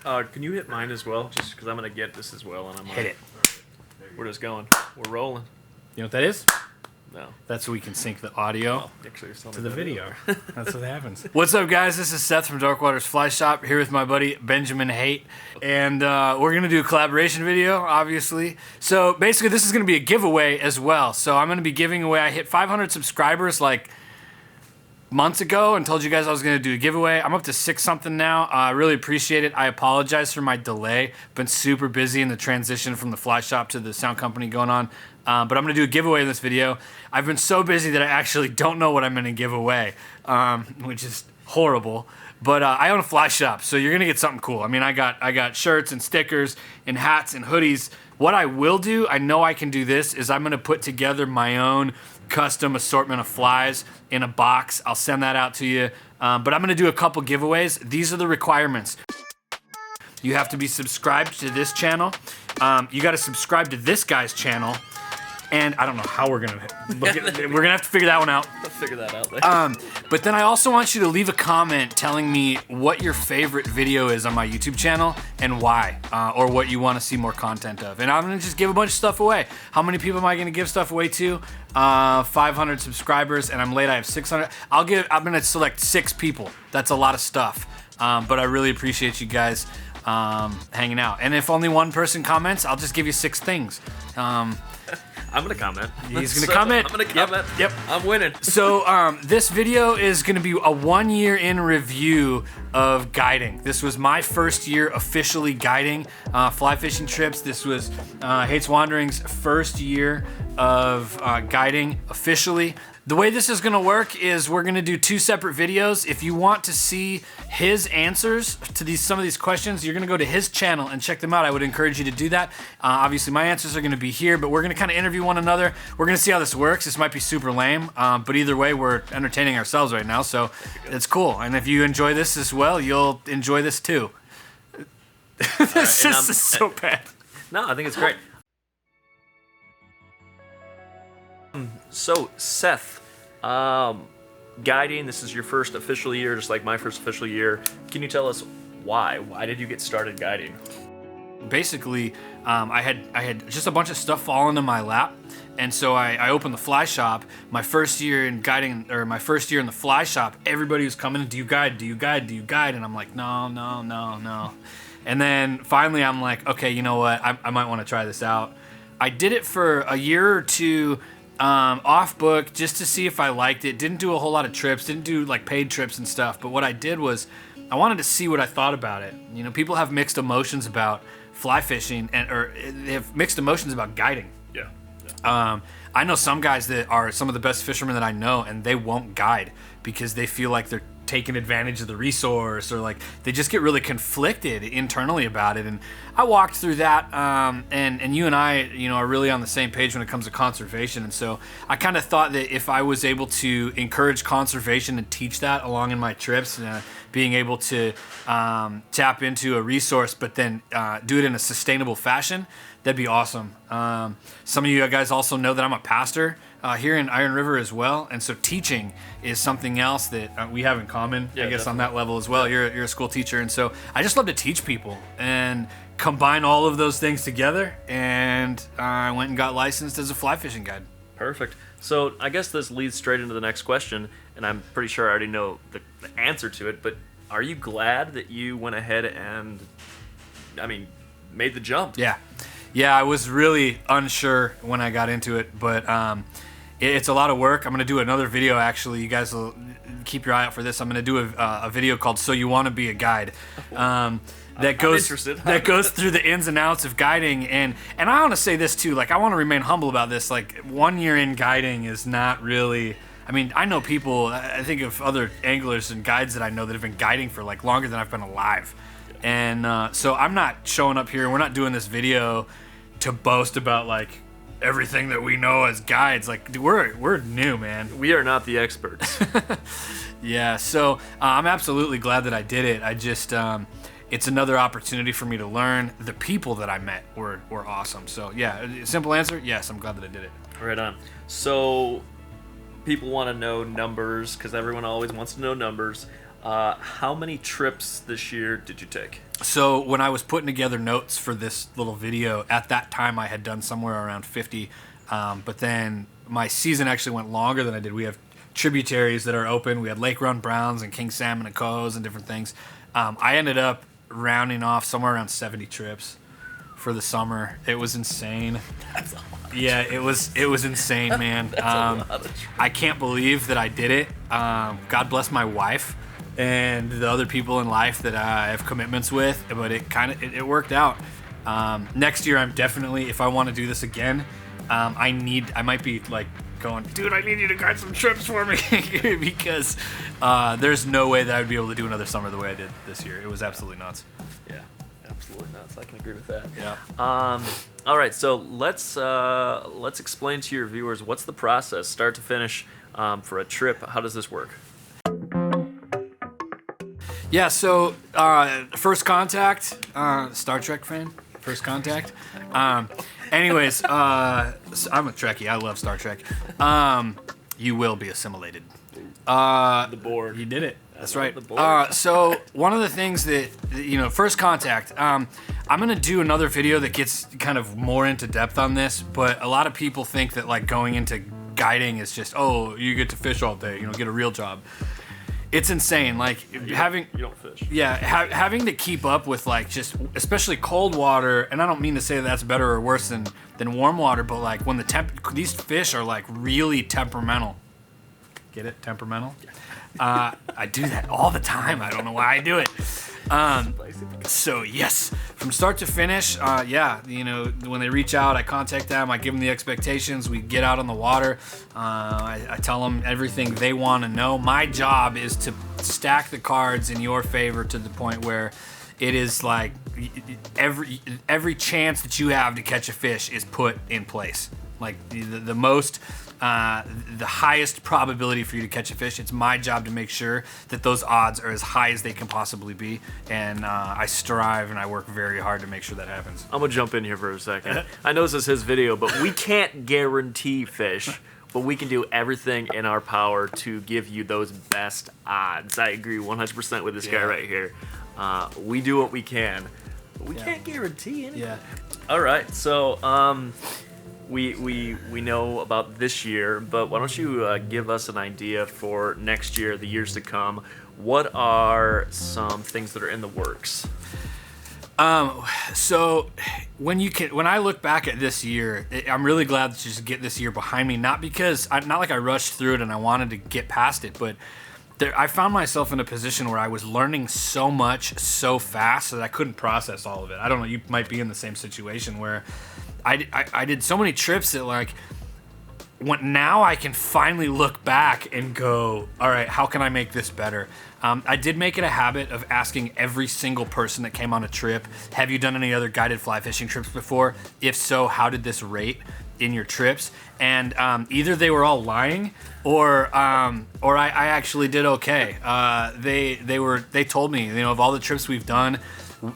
Can you hit mine as well? Just because I'm going to get this as well. And I'm Hit it. We're just going. We're rolling. You know what that is? No. That's so we can sync the audio to the video. That's what happens. What's up, guys? This is Seth from Dark Waters Fly Shop, here with my buddy Benjamin Haight. And we're going to do a collaboration video, obviously. So basically, this is going to be a giveaway as well. So I'm going to be giving away, I hit 500 subscribers like months ago and told you guys I was going to do a giveaway. I'm up to 6 something now. I really appreciate it. I apologize for my delay. Been super busy in the transition from the fly shop to the sound company going on. But I'm going to do a giveaway in this video. I've been so busy that I actually don't know what I'm going to give away, which is horrible. But I own a fly shop, so you're going to get something cool. I mean, I got shirts and stickers and hats and hoodies. What I will do, I know I can do this, is I'm going to put together my own custom assortment of flies in a box. I'll send that out to you. But I'm going to do a couple giveaways. These are the requirements. You have to be subscribed to this channel. You got to subscribe to this guy's channel. And I don't know how we're gonna have to figure that one out. I'll figure that out later. But then I also want you to leave a comment telling me what your favorite video is on my YouTube channel and why, or what you want to see more content of. And I'm gonna just give a bunch of stuff away. How many people am I gonna give stuff away to? 500 subscribers, and I'm late. I have 600. I'm gonna select 6 people. That's a lot of stuff. But I really appreciate you guys hanging out. And if only one person comments, I'll just give you 6 things. I'm going to comment. He's going to comment. I'm going to comment. Yep. I'm winning. So this video is going to be a 1 year in review of guiding. This was my first year officially guiding fly fishing trips. This was Haight's Wandering's first year of guiding officially. The way this is going to work is we're going to do 2 separate videos. If you want to see his answers to some of these questions, you're going to go to his channel and check them out. I would encourage you to do that. Obviously, my answers are going to be here, but we're going to kind of interview one another. We're going to see how this works. This might be super lame, but either way, we're entertaining ourselves right now, so it's cool. And if you enjoy this as well, you'll enjoy this too. This is so bad. No, I think it's great. So, Seth, guiding, this is your first official year, just like my first official year. Can you tell us why? Why did you get started guiding? Basically, I had just a bunch of stuff fall into my lap, and so I opened the fly shop. My first year in guiding, or my first year in the fly shop, everybody was coming, do you guide, do you guide, do you guide? And I'm like, no. And then finally I'm like, okay, you know what, I might want to try this out. I did it for a year or 2, off book, just to see if I liked it. Didn't do a whole lot of trips, didn't do like paid trips and stuff, but what I did was I wanted to see what I thought about it. You know, people have mixed emotions about fly fishing, or they have mixed emotions about guiding. Yeah. I know some guys that are some of the best fishermen that I know, and they won't guide because they feel like they're taking advantage of the resource, or like they just get really conflicted internally about it. And I walked through that, and you and I, you know, are really on the same page when it comes to conservation. And so I kind of thought that if I was able to encourage conservation and teach that along in my trips, being able to tap into a resource but then do it in a sustainable fashion, that'd be awesome. Some of you guys also know that I'm a pastor here in Iron River as well, and so teaching is something else that we have in common, I guess, definitely. On that level as well. You're a school teacher, and so I just love to teach people and combine all of those things together, and I went and got licensed as a fly fishing guide. Perfect. So I guess this leads straight into the next question, and I'm pretty sure I already know the answer to it, but are you glad that you went ahead and, made the jump? Yeah, I was really unsure when I got into it, but it's a lot of work. I'm going to do another video, actually. You guys will keep your eye out for this. I'm going to do a video called So You Want to Be a Guide. That goes through the ins and outs of guiding. And I want to say this, too. Like, I want to remain humble about this. Like, 1 year in guiding is not really... I know people, I think of other anglers and guides that I know that have been guiding for, like, longer than I've been alive. And so I'm not showing up here. We're not doing this video to boast about, like, everything that we know as guides. Like, we're new, man. We are not the experts. Yeah, so I'm absolutely glad that I did it. I just, it's another opportunity for me to learn. The people that I met were awesome. So yeah, simple answer, yes, I'm glad that I did it. Right on. So people want to know numbers, because everyone always wants to know numbers. How many trips this year did you take? So when I was putting together notes for this little video, at that time I had done somewhere around 50, but then my season actually went longer than I did. We have tributaries that are open. We had Lake Run Browns and King Salmon and Cohos and different things. I ended up rounding off somewhere around 70 trips for the summer. It was insane. That's a lot. Yeah, it was insane, man. That's a lot of trips. I can't believe that I did it. God bless my wife and the other people in life that I have commitments with, but it worked out. Next year, I'm definitely, if I want to do this again, I might be like going, dude, I need you to guide some trips for me because there's no way that I would be able to do another summer the way I did this year. It was absolutely nuts. Yeah, absolutely nuts. I can agree with that. Yeah. All right, so let's explain to your viewers what's the process, start to finish, for a trip. How does this work? Yeah, so First Contact, Star Trek fan, First Contact. Anyways, so I'm a Trekkie. I love Star Trek. You will be assimilated. The board. You did it. That's right. The board. So one of the things that, First Contact, I'm going to do another video that gets kind of more into depth on this, but a lot of people think that like going into guiding is just, oh, you get to fish all day, get a real job. It's insane. Like you don't fish. Yeah, having to keep up with like just especially cold water, and I don't mean to say that's better or worse than warm water, but like when these fish are like really temperamental. Get it? Temperamental? I do that all the time. I don't know why I do it. So yes, from start to finish, when they reach out, I contact them, I give them the expectations, we get out on the water, I tell them everything they want to know. My job is to stack the cards in your favor to the point where it is like every chance that you have to catch a fish is put in place. Like the most, the highest probability for you to catch a fish. It's my job to make sure that those odds are as high as they can possibly be, and I strive and I work very hard to make sure that happens. I'm gonna jump in here for a second. I know this is his video, but we can't guarantee fish, but we can do everything in our power to give you those best odds. I agree 100% with this guy right here. We do what we can, but we can't guarantee anything. Yeah. All right, so we know about this year, but why don't you give us an idea for next year, the years to come? What are some things that are in the works? So when I look back at this year, I'm really glad to just get this year behind me. Not like I rushed through it and I wanted to get past it, but I found myself in a position where I was learning so much so fast that I couldn't process all of it. I don't know, you might be in the same situation where I did so many trips that like now I can finally look back and go, all right, how can I make this better? I did make it a habit of asking every single person that came on a trip, have you done any other guided fly fishing trips before? If so, how did this rate in your trips? And either they were all lying or I actually did okay. They told me, of all the trips we've done,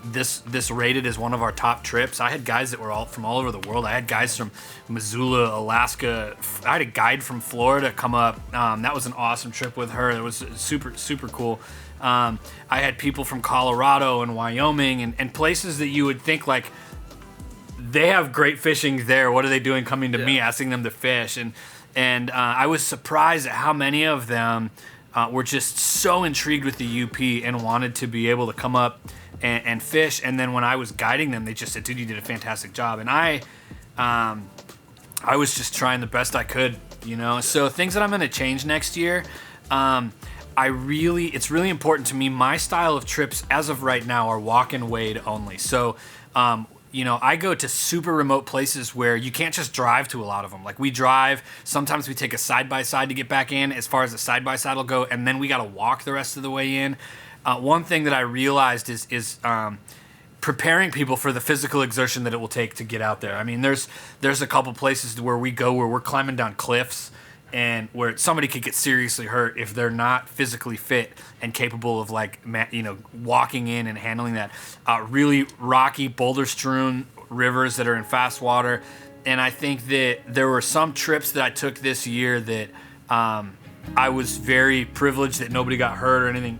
this rated as one of our top trips. I had guys that were from all over the world. I had guys from Missoula, Alaska. I had a guide from Florida come up. That was an awesome trip with her. It was super, super cool. I had people from Colorado and Wyoming and places that you would think like, they have great fishing there. What are they doing coming to me, asking them to fish? And I was surprised at how many of them were just so intrigued with the UP and wanted to be able to come up and fish. And then when I was guiding them, they just said, dude, you did a fantastic job. And I was just trying the best I could, So things that I'm going to change next year, it's really important to me. My style of trips as of right now are walk and wade only. So, I go to super remote places where you can't just drive to a lot of them. Like we drive, sometimes we take a side-by-side to get back in as far as the side-by-side will go, and then we got to walk the rest of the way in. One thing that I realized is preparing people for the physical exertion that it will take to get out there. I mean, there's a couple places where we go where we're climbing down cliffs and where somebody could get seriously hurt if they're not physically fit and capable of walking in and handling that. Really rocky, boulder-strewn rivers that are in fast water. And I think that there were some trips that I took this year that I was very privileged that nobody got hurt or anything.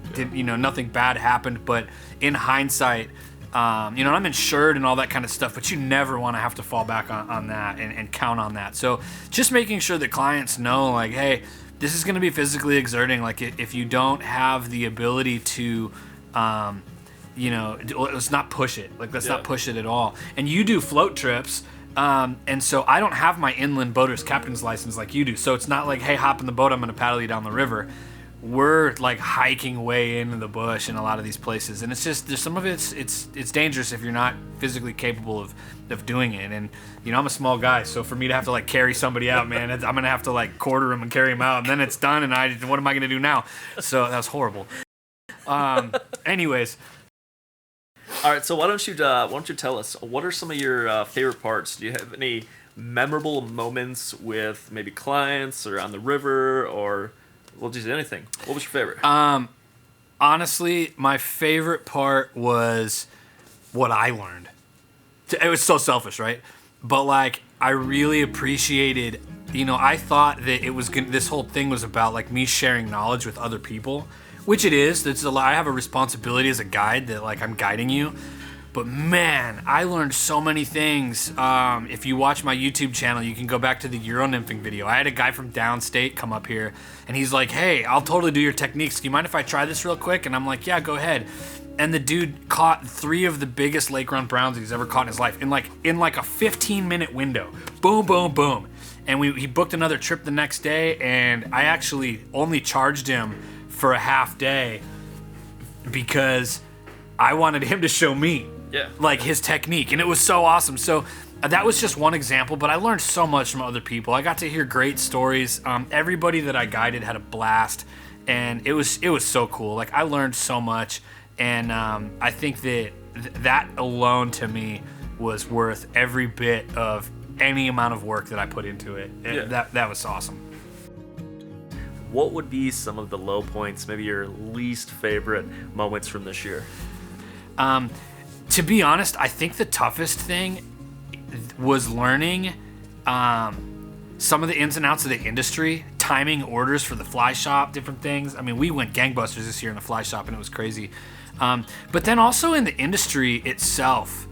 Nothing bad happened. But in hindsight, I'm insured and all that kind of stuff, but you never want to have to fall back on that and count on that. So just making sure that clients know, like, hey, this is going to be physically exerting. Like, if you don't have the ability to, let's not push it. Like, let's not push it at all. And you do float trips. And so I don't have my inland boater's captain's license like you do. So it's not like, hey, hop in the boat, I'm going to paddle you down the river. We're like hiking way into the bush in a lot of these places, and it's just there's some of it's dangerous if you're not physically capable of doing it. And I'm a small guy, so for me to have to like carry somebody out, man, I'm gonna have to like quarter him and carry him out, and then it's done. And what am I gonna do now? So that was horrible. Anyways. All right, so why don't you tell us, what are some of your favorite parts? Do you have any memorable moments with maybe clients or on the river, or well, just anything? What was your favorite? Honestly, my favorite part was what I learned. It was so selfish, right? But like, I really appreciated, I thought that it was this whole thing was about like me sharing knowledge with other people, which it is. I have a responsibility as a guide that like I'm guiding you. But man, I learned so many things. If you watch my YouTube channel, you can go back to the Euro nymphing video. I had a guy from downstate come up here, and he's like, hey, I'll totally do your techniques. Do you mind if I try this real quick? And I'm like, yeah, go ahead. And the dude caught 3 of the biggest lake run browns he's ever caught in his life in like a 15-minute window. Boom, boom, boom. And he booked another trip the next day, and I actually only charged him for a half day because I wanted him to show me. Yeah. Like his technique, and it was so awesome. So that was just one example, but I learned so much from other people. I got to hear great stories. Everybody that I guided had a blast, and it was so cool. Like I learned so much, and I think that alone to me was worth every bit of any amount of work that I put into it. That was awesome. What would be some of the low points, maybe your least favorite moments from this year? To be honest, I think the toughest thing was learning some of the ins and outs of the industry, timing orders for the fly shop, different things. I mean, we went gangbusters this year in the fly shop, and it was crazy. But then also in the industry itself,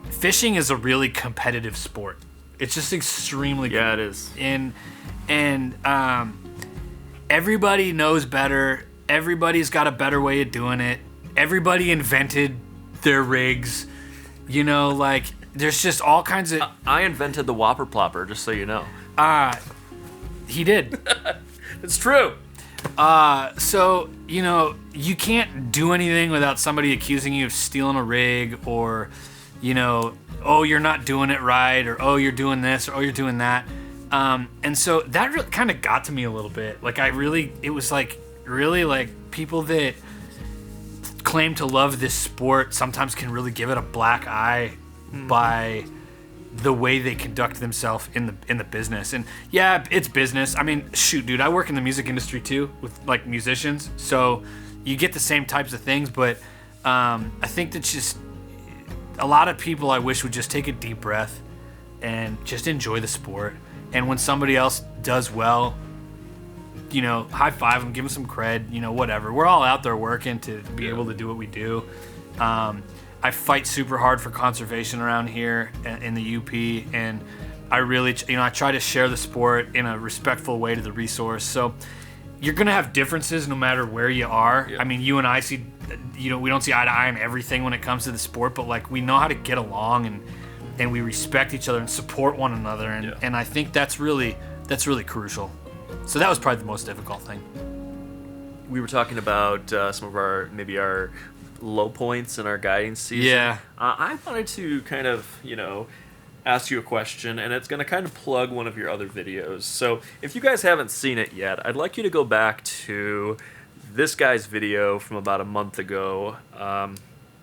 fishing is a really competitive sport. It's just extremely Yeah, it is. And everybody knows better. Everybody's got a better way of doing it. Everybody invented their rigs, like there's just all kinds of. I invented the Whopper Plopper, just so you know. He did. It's true. So you can't do anything without somebody accusing you of stealing a rig, or oh, you're not doing it right, or oh, you're doing this, or oh, you're doing that. And so that kind of got to me a little bit. Like it was like really like people that claim to love this sport sometimes can really give it a black eye by the way they conduct themselves in the business. And yeah, it's business. I mean, shoot, dude, I work in the music industry too with like musicians, so you get the same types of things. But I think that's just a lot of people I wish would just take a deep breath and just enjoy the sport. And when somebody else does well, high five them, give them some cred, whatever. We're all out there working to be able to do what we do. I fight super hard for conservation around here in the UP, and I really, I try to share the sport in a respectful way to the resource. So you're gonna have differences no matter where you are. Yeah. I mean, you and I see, we don't see eye to eye on everything when it comes to the sport, but like we know how to get along and we respect each other and support one another, and I think that's really crucial. So that was probably the most difficult thing. We were talking about some of our low points in our guiding season. Yeah. I wanted to kind of, ask you a question, and it's going to kind of plug one of your other videos. So if you guys haven't seen it yet, I'd like you to go back to this guy's video from about a month ago.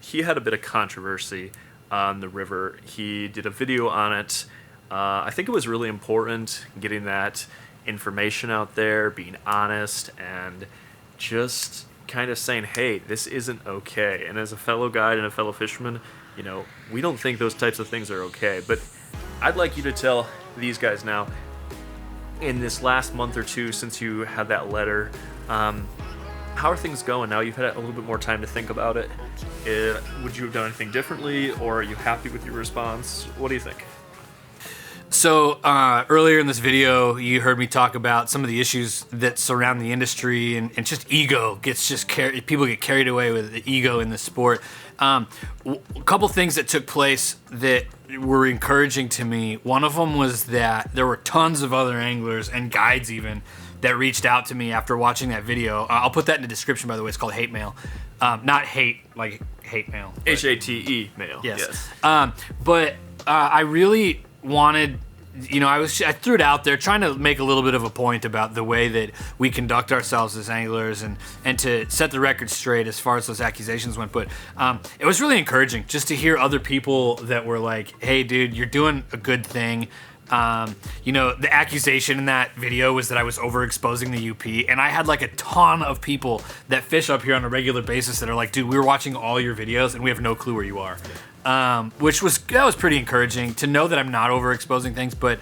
He had a bit of controversy on the river. He did a video on it. I think it was really important getting that information out there, being honest, and just kind of saying, hey, this isn't okay. And as a fellow guide and a fellow fisherman, we don't think those types of things are okay. But I'd like you to tell these guys now, in this last month or two since you had that letter, how are things going now? You've had a little bit more time to think about it. Would you have done anything differently, or are you happy with your response? What do you think? So earlier in this video, you heard me talk about some of the issues that surround the industry, and just ego gets people get carried away with the ego in the sport. A couple things that took place that were encouraging to me. One of them was that there were tons of other anglers and guides even that reached out to me after watching that video. I'll put that in the description, by the way. It's called Haight Mail. Not hate, like hate mail. Hate mail. Yes. But I really wanted, I threw it out there trying to make a little bit of a point about the way that we conduct ourselves as anglers and to set the record straight as far as those accusations went. But it was really encouraging just to hear other people that were like, hey, dude, you're doing a good thing. The accusation in that video was that I was overexposing the UP, and I had like a ton of people that fish up here on a regular basis that are like, dude, we were watching all your videos and we have no clue where you are. That was pretty encouraging to know that I'm not overexposing things, but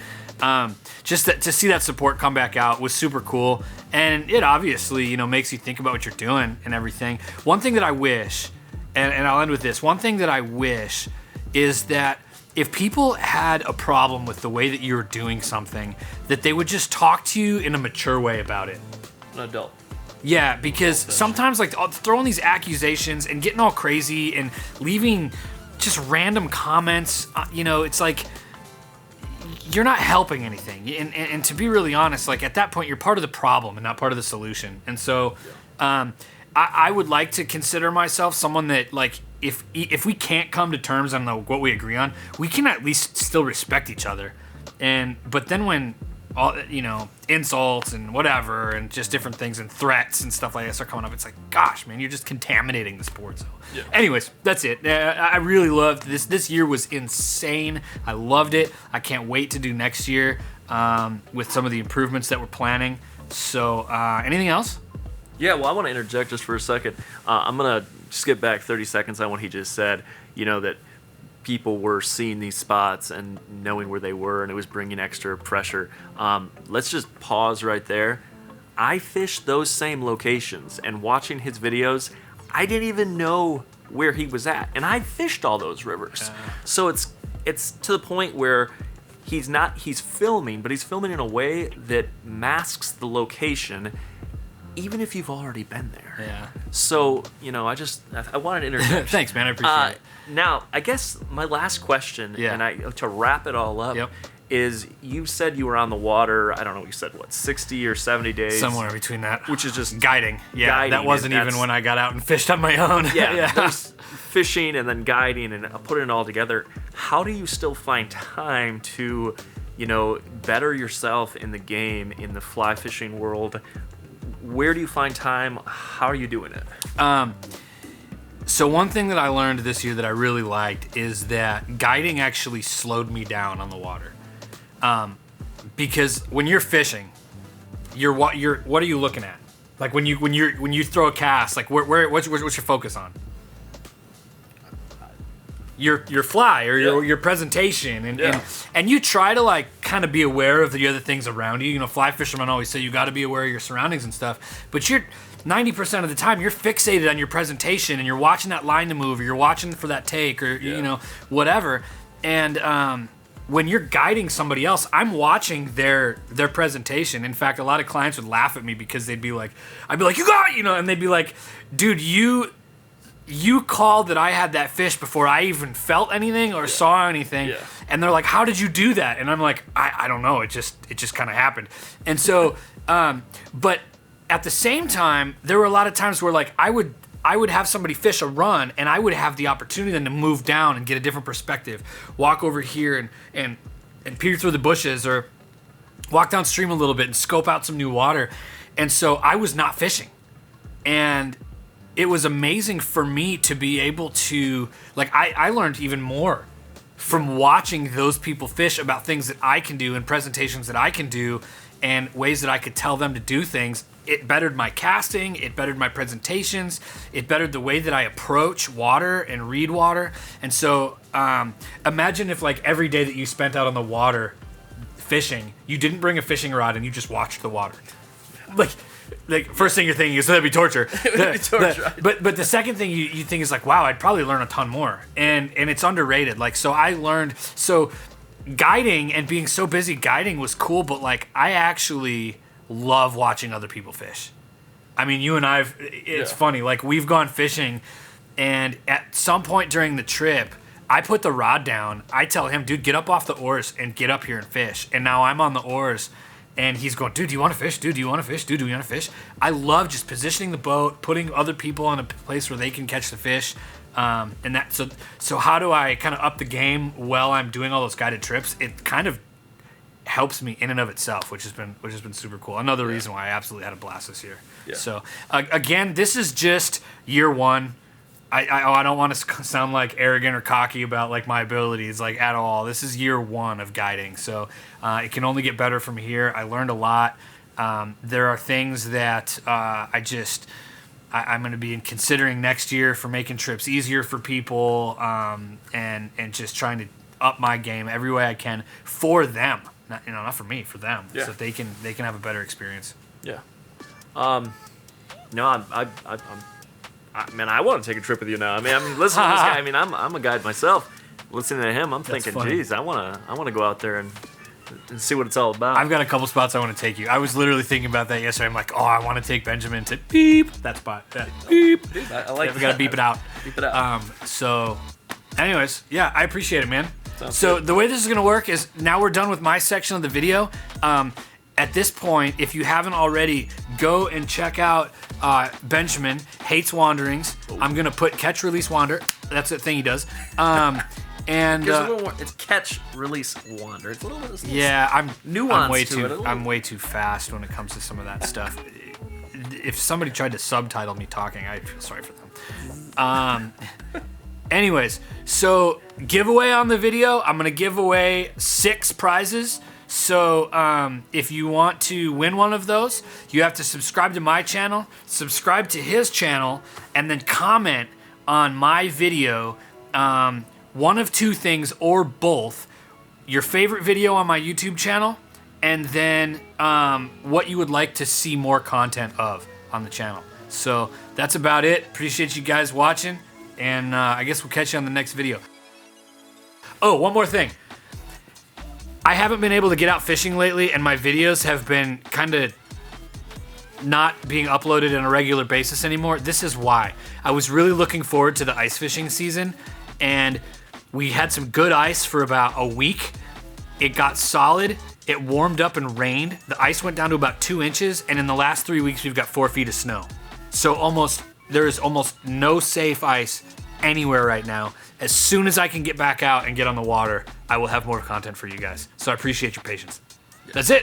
just to see that support come back out was super cool, and it obviously makes you think about what you're doing and everything. One thing that I wish, and I'll end with this, one thing that I wish is that if people had a problem with the way that you're doing something, that they would just talk to you in a mature way about it. An adult. Yeah, because sometimes like throwing these accusations and getting all crazy and leaving just random comments, it's like you're not helping anything. And to be really honest, like at that point, you're part of the problem and not part of the solution. And so I would like to consider myself someone that, like, if we can't come to terms on what we agree on, we can at least still respect each other. But then when all insults and whatever and just different things and threats and stuff like that start coming up, it's like, gosh, man, you're just contaminating the sport. So, anyways, that's it. I really loved this. This year was insane. I loved it. I can't wait to do next year with some of the improvements that we're planning. So, anything else? Yeah, well, I want to interject just for a second. I'm going to skip back 30 seconds on what he just said, that people were seeing these spots and knowing where they were, and it was bringing extra pressure. Let's just pause right there. I fished those same locations, and watching his videos, I didn't even know where he was at, and I fished all those rivers. So it's to the point where he's filming, but he's filming in a way that masks the location, even if you've already been there. Yeah. So, I wanted to interject. Thanks, man. I appreciate it. Now, I guess my last question, to wrap it all up, is you said you were on the water, I don't know what you said, 60 or 70 days? Somewhere between that. Which is just guiding. Yeah, guiding, that wasn't even when I got out and fished on my own. Yeah. Fishing and then guiding and putting it all together. How do you still find time to, better yourself in the game, in the fly fishing world? Where do you find time? How are you doing it? So one thing that I learned this year that I really liked is that guiding actually slowed me down on the water. Because when you're fishing, what are you looking at? Like when you throw a cast, like what's your focus on? Your fly or your presentation and you try to like kind of be aware of the other things around you. Fly fishermen always say you got to be aware of your surroundings and stuff, but you're 90% of the time you're fixated on your presentation and you're watching that line to move or you're watching for that take or whatever. And when you're guiding somebody else, I'm watching their presentation. In fact, a lot of clients would laugh at me because I'd be like, you got it, and they'd be like, dude, you called that I had that fish before I even felt anything or saw anything. Yeah. And they're like, how did you do that? And I'm like, I don't know. It just kind of happened. And so, but at the same time, there were a lot of times where like I would have somebody fish a run and I would have the opportunity then to move down and get a different perspective, walk over here and peer through the bushes or walk downstream a little bit and scope out some new water. And so I was not fishing. And it was amazing for me to be able to, like, I learned even more from watching those people fish about things that I can do and presentations that I can do and ways that I could tell them to do things. It bettered my casting, it bettered my presentations, it bettered the way that I approach water and read water. And so imagine if like every day that you spent out on the water fishing, you didn't bring a fishing rod and you just watched the water. Like first thing you're thinking is that'd be torture. But the second thing you think is like, wow, I'd probably learn a ton more. And it's underrated. Like, so I learned, so guiding and being so busy guiding was cool, but like I actually love watching other people fish. I mean, you and it's funny, like we've gone fishing and at some point during the trip, I put the rod down. I tell him, dude, get up off the oars and get up here and fish. And now I'm on the oars and he's going, dude, do you want to fish? Dude, do you want to fish? Dude, do you want to fish? I love just positioning the boat, putting other people in a place where they can catch the fish. And that, so how do I kind of up the game while I'm doing all those guided trips? It kind of helps me in and of itself, which has been super cool. Another reason why I absolutely had a blast this year. Yeah. So again, this is just year one. I don't want to sound like arrogant or cocky about like my abilities like at all. This is year one of guiding, so it can only get better from here. I learned a lot. There are things that I'm going to be considering next year for making trips easier for people, and just trying to up my game every way I can for them. Not for me, for them, so that they can have a better experience. Yeah. No, man, I want to take a trip with you now. I mean, listen to this guy. I mean, I'm a guide myself. Listening to him, I'm thinking, geez, I want to go out there and see what it's all about. I've got a couple spots I want to take you. I was literally thinking about that yesterday. I'm like, oh, I want to take Benjamin to beep that spot. Beep. Dude, I like that. We got to beep it out. Beep it out. So, anyways, yeah, I appreciate it, man. So the way this is going to work is now we're done with my section of the video. At this point, if you haven't already, go and check out Benjamin, Haight's Wanderings. I'm going to put catch, release, wander. That's the thing he does. And it's catch, release, wander. It's a little bit I'm nuanced to it. I'm way too fast when it comes to some of that stuff. If somebody tried to subtitle me talking, I'd feel sorry for them. Anyways, so giveaway on the video, I'm going to give away 6 prizes. So if you want to win one of those, you have to subscribe to my channel, subscribe to his channel, and then comment on my video one of 2 things or both. Your favorite video on my YouTube channel, and then what you would like to see more content of on the channel. So that's about it. Appreciate you guys watching, and I guess we'll catch you on the next video. Oh, one more thing. I haven't been able to get out fishing lately, and my videos have been kind of not being uploaded on a regular basis anymore. This is why. I was really looking forward to the ice fishing season, and we had some good ice for about a week. It got solid, it warmed up and rained. The ice went down to about 2 inches, and in the last 3 weeks, we've got 4 feet of snow. So there is almost no safe ice anywhere right now. As soon as I can get back out and get on the water, I will have more content for you guys. So I appreciate your patience. That's it.